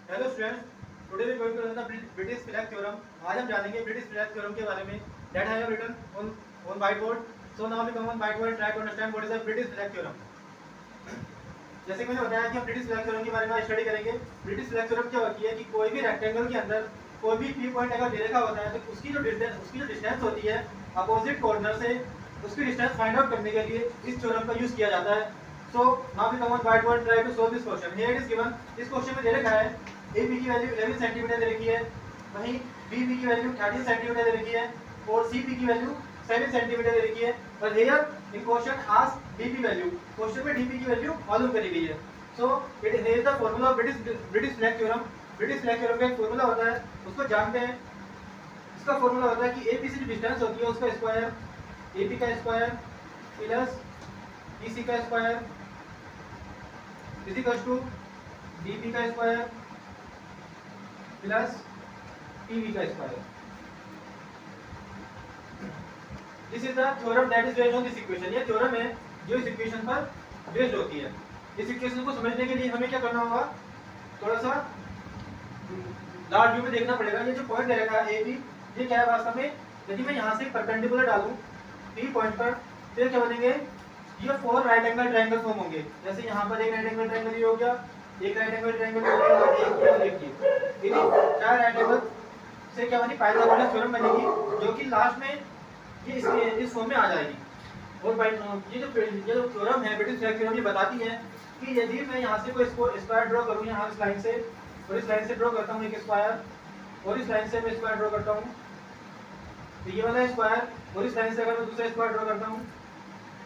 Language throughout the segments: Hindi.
Hello students, today we going to learn the British flag theorem. आज हम जानेंगे ब्रिटिश फ्लैग थ्योरम के बारे में that I have written on white board. So now we come on white board try to understand what is the British flag theorem. जैसे कि मैंने बताया कि हम ब्रिटिश फ्लैग थ्योरम के बारे में स्टडी करेंगे। ब्रिटिश फ्लैग थ्योरम क्या होती है कि कोई भी रेक्टेंगल के अंदर कोई भी पी पॉइंट अगर दे रखा होता है तो उसकी जो डिस्टेंस होती है अपोजिट कॉर्नर से उसकी डिस्टेंस फाइंड आउट करने के लिए इस थ्योरम का यूज किया जाता है। So now we come on white board try to solve this question. Here it is given, इस क्वेश्चन में दे रखा है AB की वैल्यू 11 सेंटीमीटर दे रखी है, वहीं BB की वैल्यू 13 सेंटीमीटर दे रखी है और CP की वैल्यू 7 सेंटीमीटर दे रखी है। और here in question ask DP value, question में DP की वैल्यू मालूम करी गई है। So it is the formula of British flag theorem. British flag theorem का एक फार्मूला होता है, उसको जानते हैं। इसका फार्मूला होता है कि AB से जो डिस्टेंस होती है उसका स्क्वायर, AB का स्क्वायर प्लस BC का square is equal to DP का स्क्वायर प्लस PV का square. This is the theorem that is based on this equation. ये थ्योरम है जो इस इक्वेशन पर बेस्ड होती है। इस इक्वेशन को समझने के लिए हमें क्या करना होगा, थोड़ा सा लार्ज व्यू में देखना पड़ेगा। ये जो पॉइंट दे रखा है AB, ये क्या है वास्तव में, यदि मैं यहाँ से परपेंडिकुलर डालूं P पॉइंट पर तो क्या बनेंगे, ये 4 राइट एंगल ट्रायंगल फॉर्म होंगे। जैसे यहाँ पर एक राइट एंगल ट्रायंगल ये हो गया, एक राइट एंगल ट्रायंगल हो गया और एक ये 4 राइट एंगल से क्या बनी, पाइथागोरस थ्योरम बनेगी, जो कि लास्ट में ये इस फॉर्म में आ जाएगी। और ये जो थ्योरम है ब्रिटिश फ्लैग थ्योरम, ये बताती है कि यदि मैं यहाँ से कोई स्क्वायर ड्रॉ करूँ, यहाँ इस लाइन से और इस लाइन से ड्रॉ करता हूँ एक स्क्वायर और इस लाइन से मैं स्क्वायर ड्रॉ करता हूँ, तो ये वाला स्क्वायर और इस लाइन से अगर मैं दूसरा स्क्वायर ड्रॉ करता हूँ,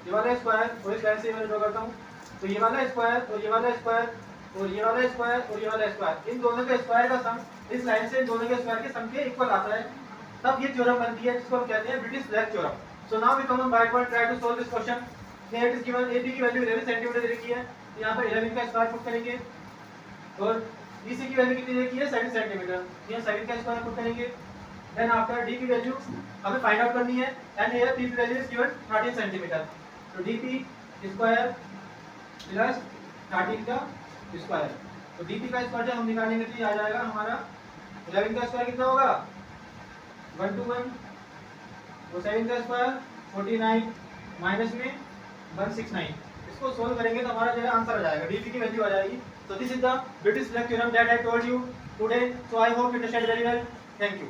ये वाला स्क्वायर और इस लाइन से मैं ड्रॉ करता हूँ, तो ये वाला स्क्वायर और ये वाला स्क्वायर और ये वाला स्क्वायर और ये वाला स्क्वायर, इन दोनों के स्क्वायर का सम इस लाइन से इन दोनों के स्क्वायर के सम के इक्वल आता है, तब ये थ्योरम बनती है जिसको हम कहते हैं British flag theorem. So now we come on white board try to solve this question. Here it is given AB की वैल्यू 11 सेंटीमीटर दे रखी है, यहाँ पर 11 का स्क्वायर पुट करेंगे और BC की वैल्यू कितनी दे रखी है 7 सेंटीमीटर, यहाँ 7 का स्क्वायर पुट करेंगे। देन आफ्टर D की वैल्यू हमें फाइंड आउट करनी है एंड हियर P की वैल्यू इज गिवन 13 सेंटीमीटर, तो DP स्क्वायर प्लस 13 का स्क्वायर, तो DP का स्क्वायर जब हम निकालेंगे तो ये आ जाएगा हमारा 11 का स्क्वायर कितना होगा 121 और 7 का स्क्वायर 49 माइनस में 169। इसको सोल्व करेंगे तो हमारा जो है आंसर आ जाएगा, DP की वैल्यू आ जाएगी। So this is the British flag theorem that I told you today. So I hope you understand very well. Thank you.